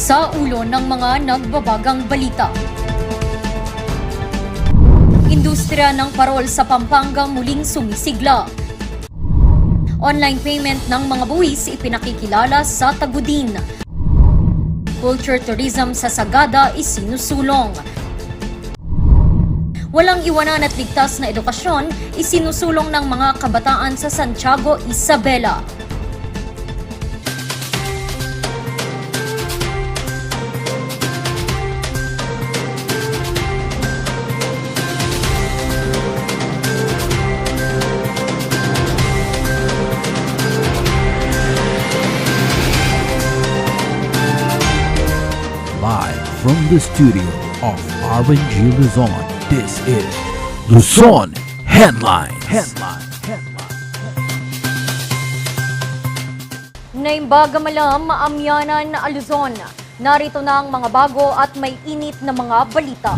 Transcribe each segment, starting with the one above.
Sa ulo ng mga nagbabagang balita. Industriya ng parol sa Pampanga muling sumisigla. Online payment ng mga buwis ipinakikilala sa Tagudin. Culture tourism sa Sagada isinusulong. Walang iwanan at ligtas na edukasyon isinusulong ng mga kabataan sa Santiago, Isabela. Live from the studio of RNG Luzon, this is Luzon Headlines. Naimbaga malam maamyanan na Luzon. Narito na ang mga bago at may init na mga balita.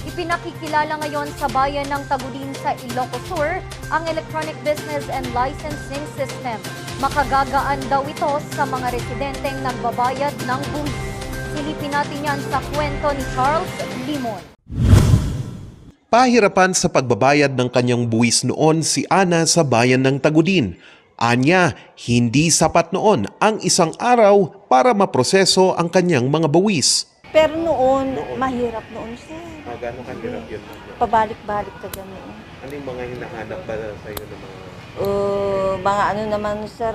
Ipinakikilala ngayon sa bayan ng Tagudin sa Ilocos Sur ang Electronic Business and Licensing System. Makagagaan daw ito sa mga residenteng nagbabayad ng buwis. Silipin natin yan sa kwento ni Charles Limon. Pahirapan sa pagbabayad ng kanyang buwis noon si Ana sa bayan ng Tagudin. Anya, hindi sapat noon ang isang araw para maproseso ang kanyang mga buwis. Pero noon, mahirap noon, sir. Gano'ng kahirap yun? Pabalik-balik ka gano'n. Ano yung mga hinahanap ba sa iyo ng mga... Mga ano naman, sir,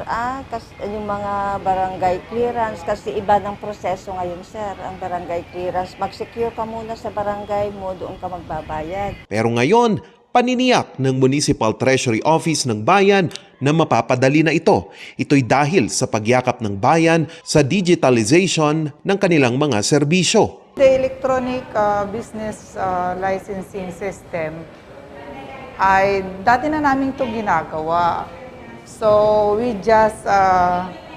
yung mga barangay clearance, kasi iba ng proseso ngayon, sir, ang barangay clearance. Mag-secure ka muna sa barangay mo, doon ka magbabayad. Pero ngayon, paniniyak ng Municipal Treasury Office ng bayan na mapapadali na ito. Ito'y dahil sa pagyakap ng bayan sa digitalization ng kanilang mga serbisyo. The electronic business licensing system ay dati na namin ito ginagawa. So we just,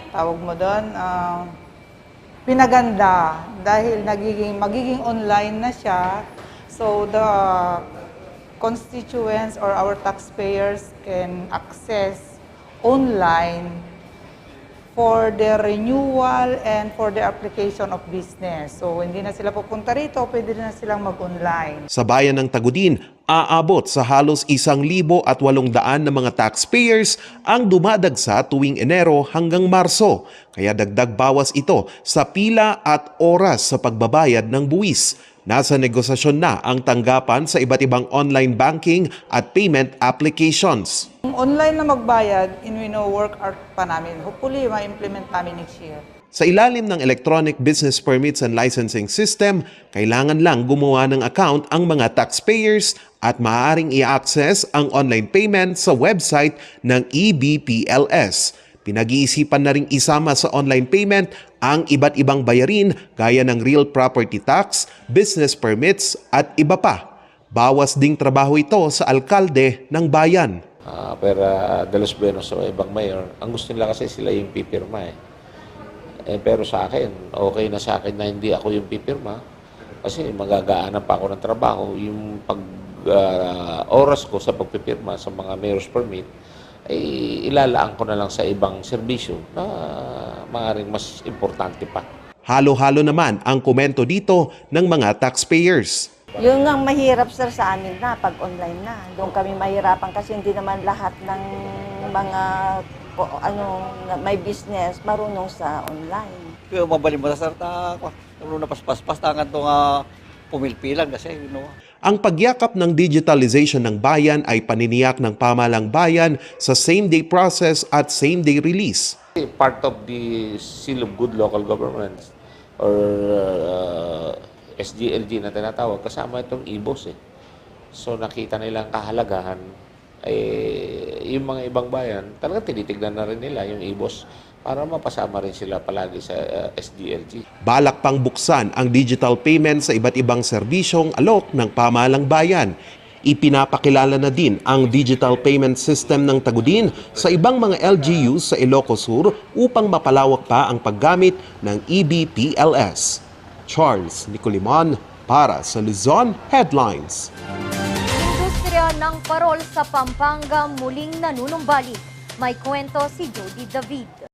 tawag mo doon, pinaganda dahil magiging online na siya. So the constituents or our taxpayers can access online for their renewal and for the application of business. So hindi na sila pupunta rito, pwede na silang mag-online. Sa bayan ng Tagudin, aabot sa halos 1,800 na mga taxpayers ang dumadagsa tuwing Enero hanggang Marso. Kaya dagdag bawas ito sa pila at oras sa pagbabayad ng buwis. Nasa negosasyon na ang tanggapan sa iba't ibang online banking at payment applications. Kung online na magbayad, work out pa namin. Hopefully, ma-implement namin next year. Sa ilalim ng Electronic Business Permits and Licensing System, kailangan lang gumawa ng account ang mga taxpayers at maaaring i-access ang online payment sa website ng EBPLS. Pinag-iisipan na ring isama sa online payment ang iba't ibang bayarin gaya ng real property tax, business permits at iba pa. Bawas ding trabaho ito sa alkalde ng bayan. De Los Buenos o ibang mayor, ang gusto nila kasi sila yung pipirma pero sa akin, okay na sa akin na hindi ako yung pipirma kasi magagaanan pa ako ng trabaho. Yung oras ko sa pagpipirma sa mga mayor's permit ay ilalaan ko na lang sa ibang serbisyo na maaaring mas importante pa. Halo-halo naman ang komento dito ng mga taxpayers. Yun ang mahirap, sir, sa amin na pag online na. Doon kami mahirapan kasi hindi naman lahat ng mga may business marunong sa online. Kaya mabalin mo sa sarta, napaspas tangan ito nga pumilpilan kasi, Ang pagyakap ng digitalization ng bayan ay paniniyak ng pamahalang bayan sa same-day process at same-day release. Part of the Seal of Good Local Governance or SGLG na tinatawag, kasama itong IBOS So nakita nilang kahalagahan, yung mga ibang bayan, talagang tinitignan na rin nila yung IBOS para mapasama rin sila palagi sa SDLG. Balak pang buksan ang digital payment sa iba't ibang serbisyong alok ng pamahalang bayan. Ipinapakilala na din ang digital payment system ng Tagudin sa ibang mga LGUs sa Ilocos Sur upang mapalawak pa ang paggamit ng EBPLS. Charles Nicolimon para sa Luzon Headlines. Industriya ng parol sa Pampanga muling nanunumbalik. May kwento si Jody David.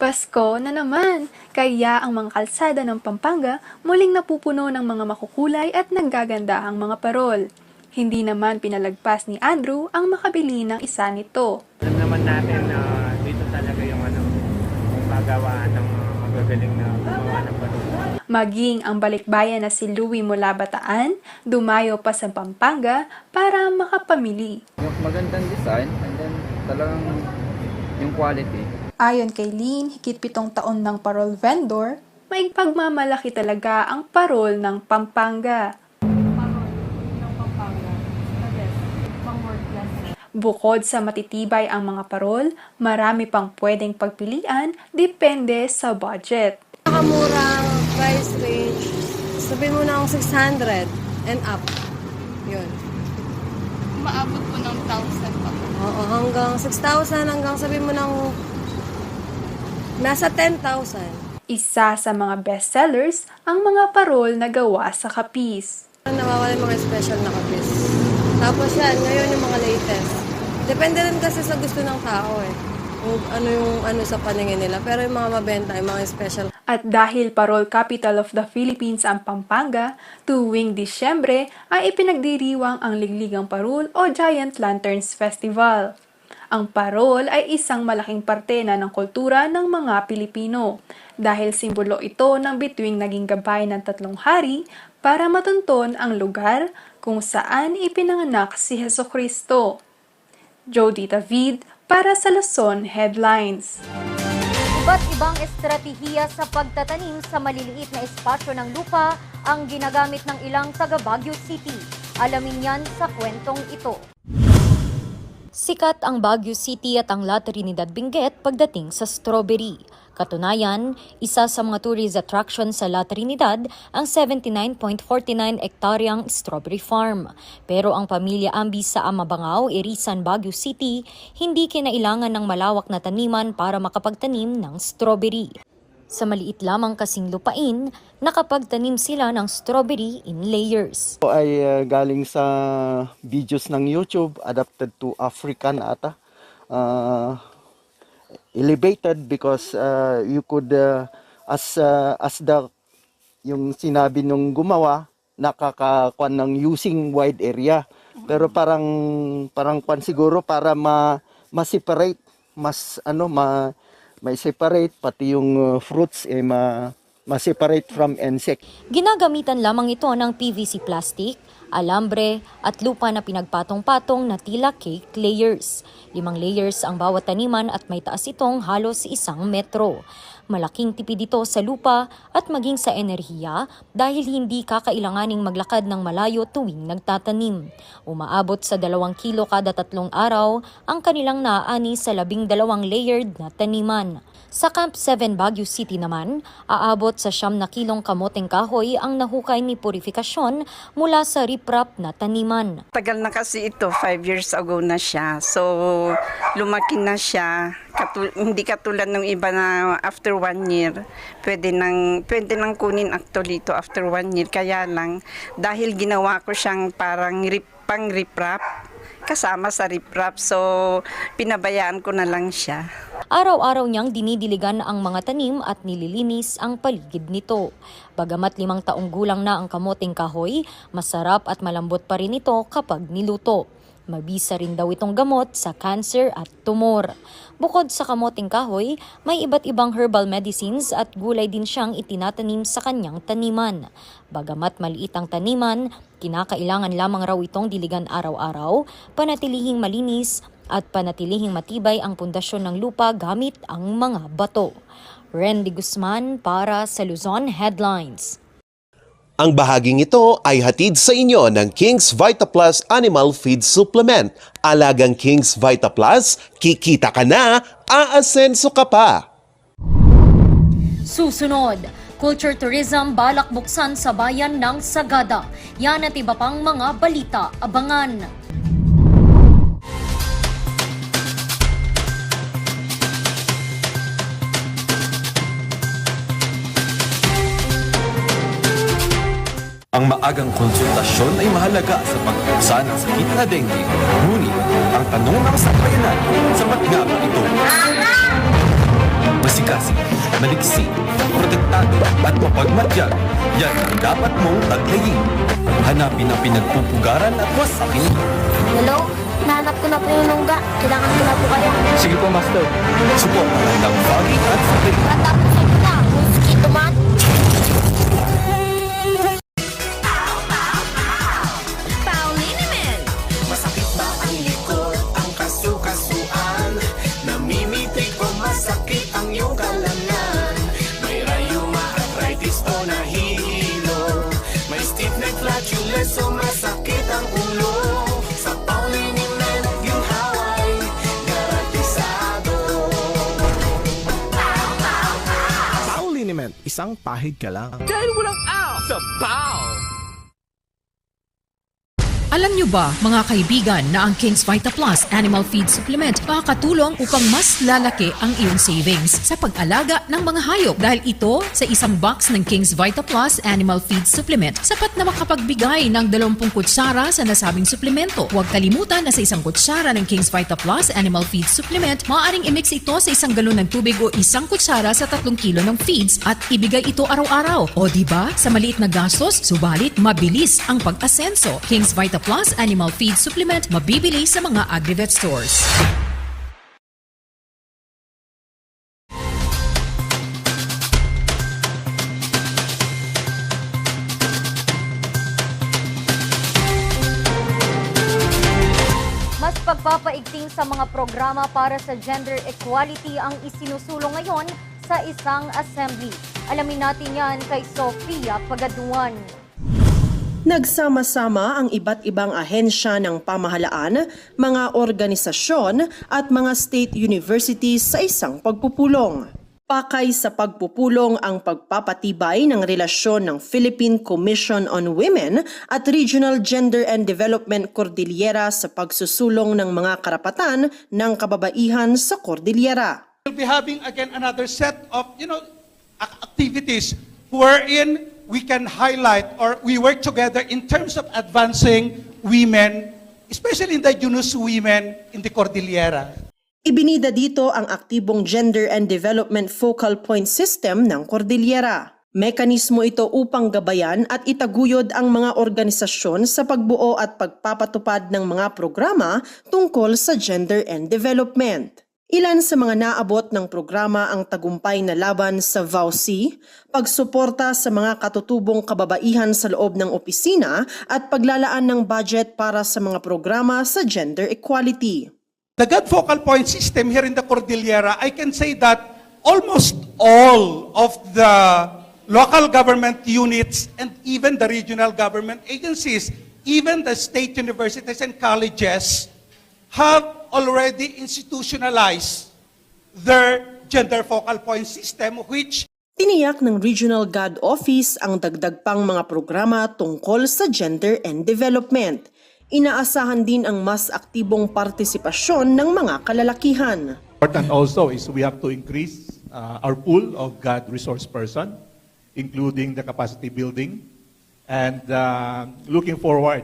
Pasko na naman, kaya ang mga kalsada ng Pampanga muling napupuno ng mga makukulay at naggagandahang mga parol. Hindi naman pinalagpas ni Andrew ang makabili ng isa nito. Alam naman natin na dito talaga yung magagawaan ng mga magagaling na gumawa ng parol. Maging ang balikbayan na si Louie mula Bataan, dumayo pa sa Pampanga para makapamili. Yung magandang design and then talagang yung quality. Ayon kay Lynn, higit 7 taon ng parol vendor, may pagmamalaki talaga ang parol ng Pampanga. Bukod sa matitibay ang mga parol, marami pang pwedeng pagpilian depende sa budget. Nakamurang price range, sabihin mo na 600 and up. Yun. Maabot po ng 1,000 pa. Oo, hanggang 6,000, hanggang sabihin mo ng nasa 10,000. Isa sa mga bestsellers ang mga parol na gawa sa kapis. Nawawala yung mga special na kapis. Tapos yan, ngayon yung mga latest. Depende rin kasi sa gusto ng tao eh. Kung ano sa paningin nila. Pero yung mga mabenta, yung mga special. At dahil parol capital of the Philippines ang Pampanga, tuwing Disyembre ay ipinagdiriwang ang Ligligang Parol o Giant Lanterns Festival. Ang parol ay isang malaking parte na ng kultura ng mga Pilipino dahil simbolo ito ng bituing naging gabay ng 3 hari para matunton ang lugar kung saan ipinanganak si Jesucristo. Jody David para sa Luzon Headlines. Iba't ibang estratehiya sa pagtatanim sa maliliit na espasyo ng lupa ang ginagamit ng ilang taga Baguio City. Alamin yan sa kwentong ito. Sikat ang Baguio City at ang La Trinidad Benguet pagdating sa strawberry. Katunayan, isa sa mga tourist attraction sa La Trinidad ang 79.49 hektaryang strawberry farm. Pero ang pamilya Ambis sa Amabangao, Irisan, Baguio City, hindi kinailangan ng malawak na taniman para makapagtanim ng strawberry. Sa maliit lamang kasing lupain, nakapagtanim sila ng strawberry in layers. Ay galing sa videos ng YouTube, adapted to African ata. Elevated because you could as the yung sinabi nung gumawa, nakakakuan ng using wide area. Pero parang kwan siguro para ma-separate, may separate pati yung fruits ma-separate from insect. Ginagamitan lamang ito ng PVC plastic, alambre at lupa na pinagpatong-patong na tila cake layers. 5 layers ang bawat taniman at may taas itong halos 1 metro. Malaking tipid ito sa lupa at maging sa enerhiya dahil hindi kakailanganing maglakad ng malayo tuwing nagtatanim. Umaabot sa 2 kilo kada 3 araw ang kanilang naaani sa 12 layered na taniman. Sa Camp 7 Baguio City naman, aabot sa 9 kilong kamoteng kahoy ang nahukay ni purifikasyon mula sa riprap na taniman. Tagal na kasi ito, 5 years ago na siya. So, lumaki na siya. Hindi katulad ng iba na after 1 year, pwede nang kunin actually ito after 1 year. Kaya lang, dahil ginawa ko siyang parang pang riprap, kasama sa riprap. So, pinabayaan ko na lang siya. Araw-araw niyang dinidiligan ang mga tanim at nililinis ang paligid nito. Bagamat 5 taong gulang na ang kamoteng kahoy, masarap at malambot pa rin ito kapag niluto. Mabisa rin daw itong gamot sa cancer at tumor. Bukod sa kamoteng kahoy, may iba't ibang herbal medicines at gulay din siyang itinatanim sa kanyang taniman. Bagamat maliit ang taniman, kinakailangan lamang raw itong diligan araw-araw, panatilihing malinis at panatilihing matibay ang pundasyon ng lupa gamit ang mga bato. Randy Guzman para sa Luzon Headlines. Ang bahaging ito ay hatid sa inyo ng King's Vita Plus Animal Feed Supplement. Alagang King's Vita Plus, kikita ka na, aasenso ka pa. Susunod, Culture Tourism balak buksan sa bayan ng Sagada. Yan at iba pang mga balita. Abangan! Ang maagang konsultasyon ay mahalaga sa pagpuksa ng sakit na dengue. Ngunit, ang tanong ng sakbayanan, sapat nga ba ito? Masigasig, maliksi, protektado at mapagmatyag. Yan ang dapat mong taglayin. Hanapin ang pinagpupugaran at wasakin ito. Hello? Nahanap ko na po yung lungga. Kailangan ko na po kayo. Sige po, Master. Suportahan ng Foggy at Foggy. Matapos sa kita, mosquito man. Paulinimen! Masakit ba ang likod, ang kasu-kasuan? Namimitig o masakit ang iyong kalangan? May rayuma, arthritis o nahihilo? May stiff neck, flatulence o masakit ang ulo? Sa Paulinimen, ginhaway, garantisado. Paulinimen, isang pahid ka lang. Dahil walang out sa Paul! Alam nyo ba, mga kaibigan, na ang King's Vita Plus Animal Feed Supplement makakatulong upang mas lalaki ang iyong savings sa pag-alaga ng mga hayop dahil ito sa isang box ng King's Vita Plus Animal Feed Supplement sapat na makapagbigay ng 20 kutsara sa nasabing suplemento. Huwag kalimutan na sa isang kutsara ng King's Vita Plus Animal Feed Supplement, maaaring i-mix ito sa isang galon ng tubig o isang kutsara sa 3 kilo ng feeds at ibigay ito araw-araw. O diba, sa maliit na gastos, subalit mabilis ang pag-asenso. King's Vita Plus Animal Feed Supplement mabibili sa mga Agrivet stores. Mas pagpapaigting sa mga programa para sa gender equality ang isinusulong ngayon sa isang assembly. Alamin natin yan kay Sofia Pagaduan. Nagsama-sama ang iba't ibang ahensya ng pamahalaan, mga organisasyon at mga state universities sa isang pagpupulong. Pakay sa pagpupulong ang pagpapatibay ng relasyon ng Philippine Commission on Women at Regional Gender and Development Cordillera sa pagsusulong ng mga karapatan ng kababaihan sa Cordillera. We'll be having again another set of activities wherein we can highlight or we work together in terms of advancing women, especially indigenous women in the Cordillera. Ibinida dito ang aktibong Gender and Development Focal Point System ng Cordillera. Mekanismo ito upang gabayan at itaguyod ang mga organisasyon sa pagbuo at pagpapatupad ng mga programa tungkol sa gender and development. Ilan sa mga naabot ng programa ang tagumpay na laban sa VAUC, pagsuporta sa mga katutubong kababaihan sa loob ng opisina at paglalaan ng budget para sa mga programa sa gender equality. The God Focal Point System here in the Cordillera, I can say that almost all of the local government units and even the regional government agencies, even the state universities and colleges, have already institutionalized their gender focal point system which tiniyak ng Regional God Office ang dagdag pang mga programa tungkol sa gender and development. Inaasahan din ang mas aktibong partisipasyon ng mga kalalakihan. Important also is we have to increase our pool of God resource person, including the capacity building and looking forward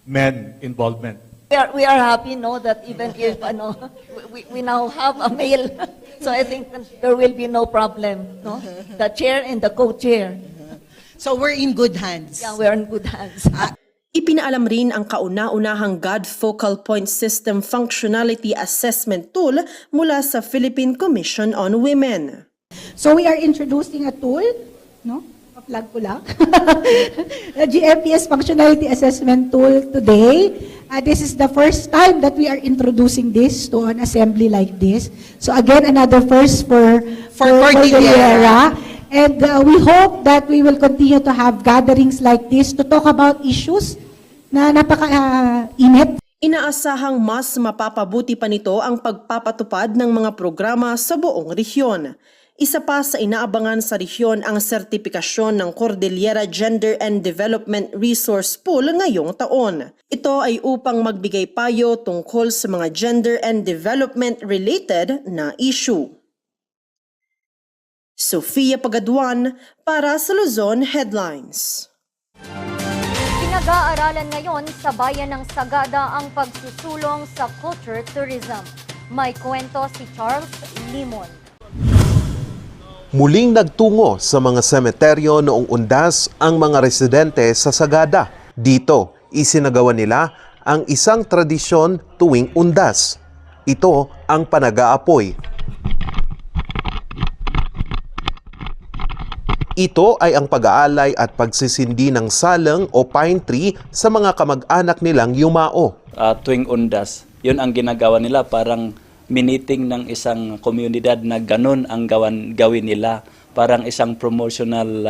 men involvement. We are happy, that even if we now have a male, so I think there will be no problem, The chair and the co-chair. So we're in good hands. Yeah, we're in good hands. Ipinaalam rin ang kauna-unahang God Focal Point System Functionality Assessment Tool mula sa Philippine Commission on Women. So we are introducing a tool, pa-plug ko lang, a GMPS Functionality Assessment Tool today. This is the first time that we are introducing this to an assembly like this. So again, another first for Cordillera. And we hope that we will continue to have gatherings like this to talk about issues na napaka-init. Inaasahang mas mapapabuti pa nito ang pagpapatupad ng mga programa sa buong rehiyon. Isa pa sa inaabangan sa rehiyon ang sertipikasyon ng Cordillera Gender and Development Resource Pool ngayong taon. Ito ay upang magbigay payo tungkol sa mga gender and development related na issue. Sofia Pagaduan para sa Luzon Headlines. Pinag-aaralan ngayon sa bayan ng Sagada ang pagsusulong sa culture tourism. May kwento si Charles Limon. Muling nagtungo sa mga semeteryo noong undas ang mga residente sa Sagada. Dito, isinagawa nila ang isang tradisyon tuwing undas. Ito ang panag-aapoy. Ito ay ang pag-aalay at pagsisindi ng salang o pine tree sa mga kamag-anak nilang yumao. Tuwing undas, yun ang ginagawa nila, parang miniting ng isang komunidad na ganun ang gawin nila. Parang isang promotional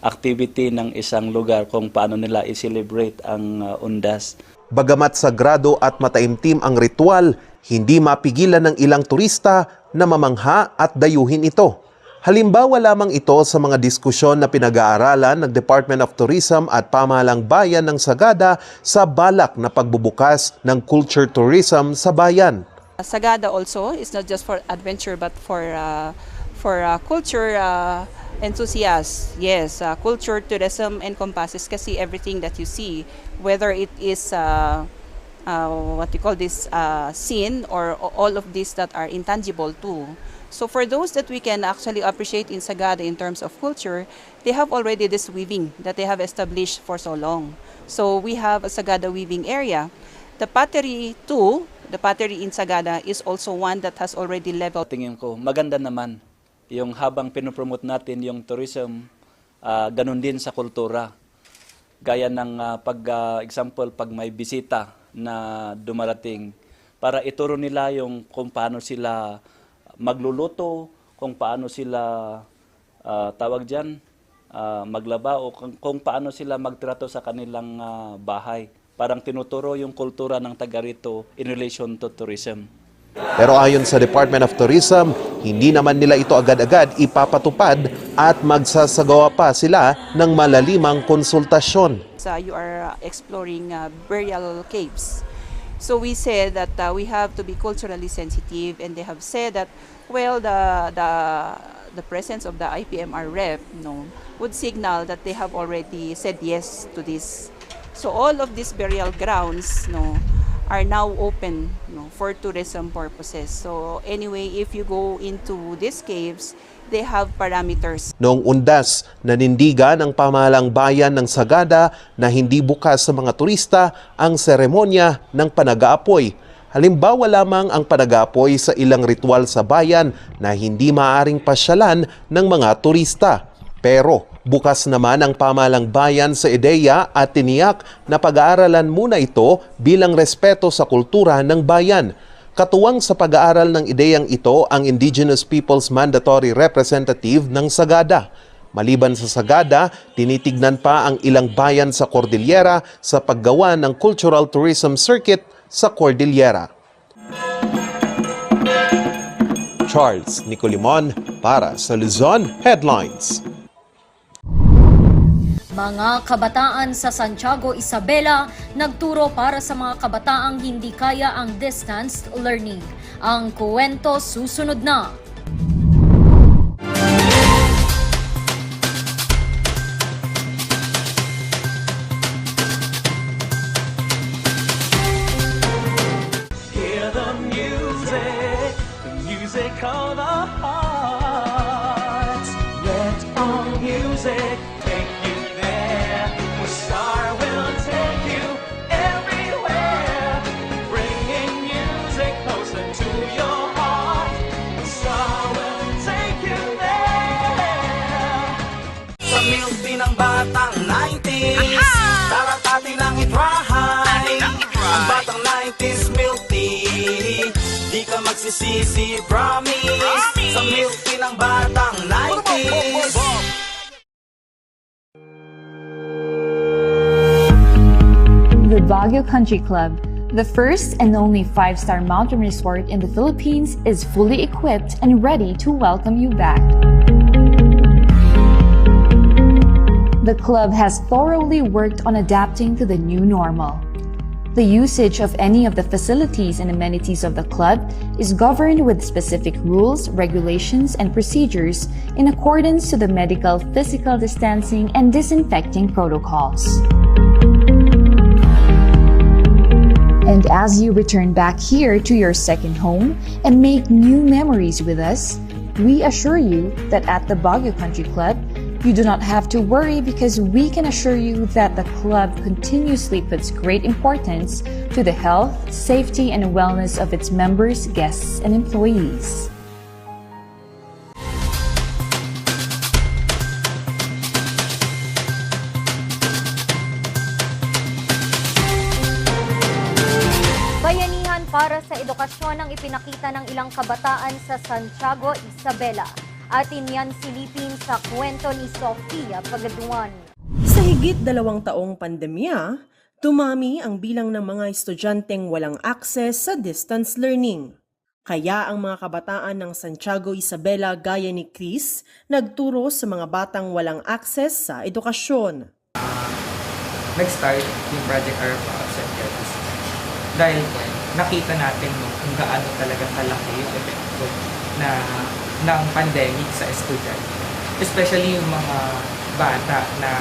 activity ng isang lugar kung paano nila i-celebrate ang undas. Bagamat sagrado at mataimtim ang ritual, hindi mapigilan ng ilang turista na mamangha at dayuhin ito. Halimbawa lamang ito sa mga diskusyon na pinag-aaralan ng Department of Tourism at Pamahalang Bayan ng Sagada sa balak na pagbubukas ng culture tourism sa bayan. Sagada also is not just for adventure but for culture enthusiasts. Yes, culture tourism encompasses kasi everything that you see, whether it is what you call this scene or all of these that are intangible too. So for those that we can actually appreciate in Sagada in terms of culture, they have already this weaving that they have established for so long. So we have a Sagada weaving area. The pottery too, the pottery in Sagada is also one that has already leveled. Tingin ko, maganda naman yung habang pinopromote natin yung tourism, ganun din sa kultura. Gaya ng example, pag may bisita na dumarating, para ituro nila yung kung paano sila magluluto, kung paano sila maglaba o kung paano sila magtrato sa kanilang bahay. Parang tinuturo yung kultura ng taga rito in relation to tourism. Pero ayon sa Department of Tourism, hindi naman nila ito agad-agad ipapatupad at magsasagawa pa sila ng malalimang konsultasyon. You are exploring burial caves. So we said that we have to be culturally sensitive, and they have said that, well, the presence of the IPMR rep would signal that they have already said yes to this. So all of these burial grounds are now open for tourism purposes. So anyway, if you go into these caves, they have parameters. Noong undas, nanindigan ang pamahalang bayan ng Sagada na hindi bukas sa mga turista ang seremonya ng panag-aapoy. Halimbawa lamang ang panag-aapoy sa ilang ritual sa bayan na hindi maaaring pasyalan ng mga turista. Pero bukas naman ang pamahalang bayan sa ideya at tiniyak na pag-aaralan muna ito bilang respeto sa kultura ng bayan. Katuwang sa pag-aaral ng ideyang ito ang Indigenous Peoples Mandatory Representative ng Sagada. Maliban sa Sagada, tinitignan pa ang ilang bayan sa Cordillera sa paggawa ng Cultural Tourism Circuit sa Cordillera. Charles Nicolimon para sa Luzon Headlines. Mga kabataan sa Santiago, Isabela nagturo para sa mga kabataang hindi kaya ang distanced learning. Ang kwento susunod na. Hear the music of the heart. Let all music take you there. Where Star will take you everywhere, bringing music closer to your heart. Star will take you there. Sa milk ng batang 90s, tara't atin ang itrahay. Ang batang 90s milk tea, di ka magsisisi, promise. Sa milk ng batang 90s. The Baguio Country Club, the first and only 5-star mountain resort in the Philippines, is fully equipped and ready to welcome you back. The club has thoroughly worked on adapting to the new normal. The usage of any of the facilities and amenities of the club is governed with specific rules, regulations, and procedures in accordance to the medical, physical distancing, and disinfecting protocols. And as you return back here to your second home and make new memories with us, we assure you that at the Baguio Country Club, you do not have to worry because we can assure you that the club continuously puts great importance to the health, safety, and wellness of its members, guests, and employees. Bayanihan para sa edukasyon ang ipinakita ng ilang kabataan sa Santiago, Isabela. Atin yan silipin sa kwento ni Sofia Pagaduan. Sa higit 2 taong pandemya, dumami ang bilang ng mga estudyanteng walang access sa distance learning. Kaya ang mga kabataan ng Santiago, Isabela gaya ni Chris, nagturo sa mga batang walang access sa edukasyon. Nag-start yung Project ARPA of St. Curtis. Dahil nakita natin kung gaano talaga kalaki yung epekto ng pandemic sa estudyante. Especially yung mga bata na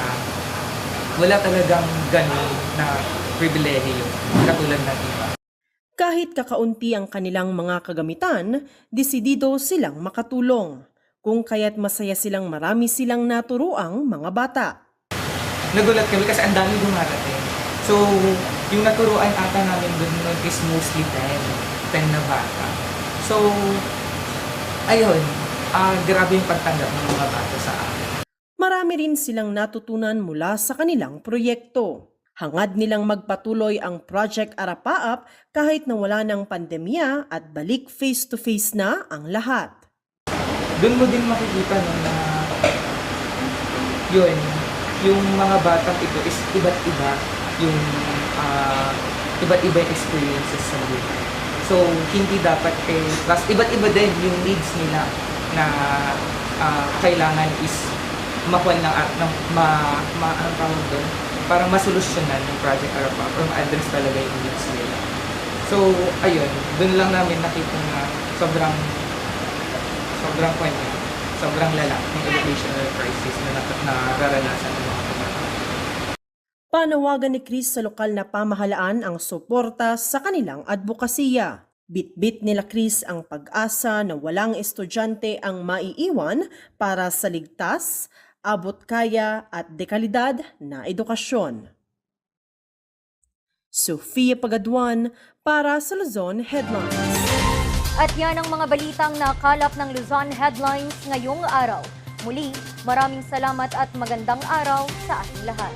wala talagang ganun na pribilehiyo katulad ng iba. Kahit kakaunti ang kanilang mga kagamitan, desidido silang makatulong. Kung kaya't masaya silang marami silang naturuang mga bata. Nagulat kami kasi ang dami dumarating. So, yung naturuan ata namin doon is mostly 10 na bata. So, ayun, grabe yung pagtanggap ng mga bata sa akin. Marami rin silang natutunan mula sa kanilang proyekto. Hangad nilang magpatuloy ang Project Arapaap kahit na wala ng pandemya at balik face-to-face na ang lahat. Doon mo din makikita na yun, yung mga batang ito is iba't iba yung iba't iba yung experiences sa buhay. So, hindi dapat plus iba't iba din yung needs nila na kailangan is makuha anong tawag doon, para masolusyonan yung Project Arapa or ma-address talaga yung needs nila. So, ayun, doon lang namin nakita na sobrang lala ng educational crisis na nararanasan ng mga kabataan. Panawagan ni Chris sa lokal na pamahalaan ang suporta sa kanilang advokasya. Bit-bit nila Chris ang pag-asa na walang estudyante ang maiiwan para sa ligtas, abot-kaya at dekalidad na edukasyon. Sofia Pagaduan para sa Luzon Headlines. At yan ang mga balitang nakalap ng Luzon Headlines ngayong araw. Muli, maraming salamat at magandang araw sa ating lahat.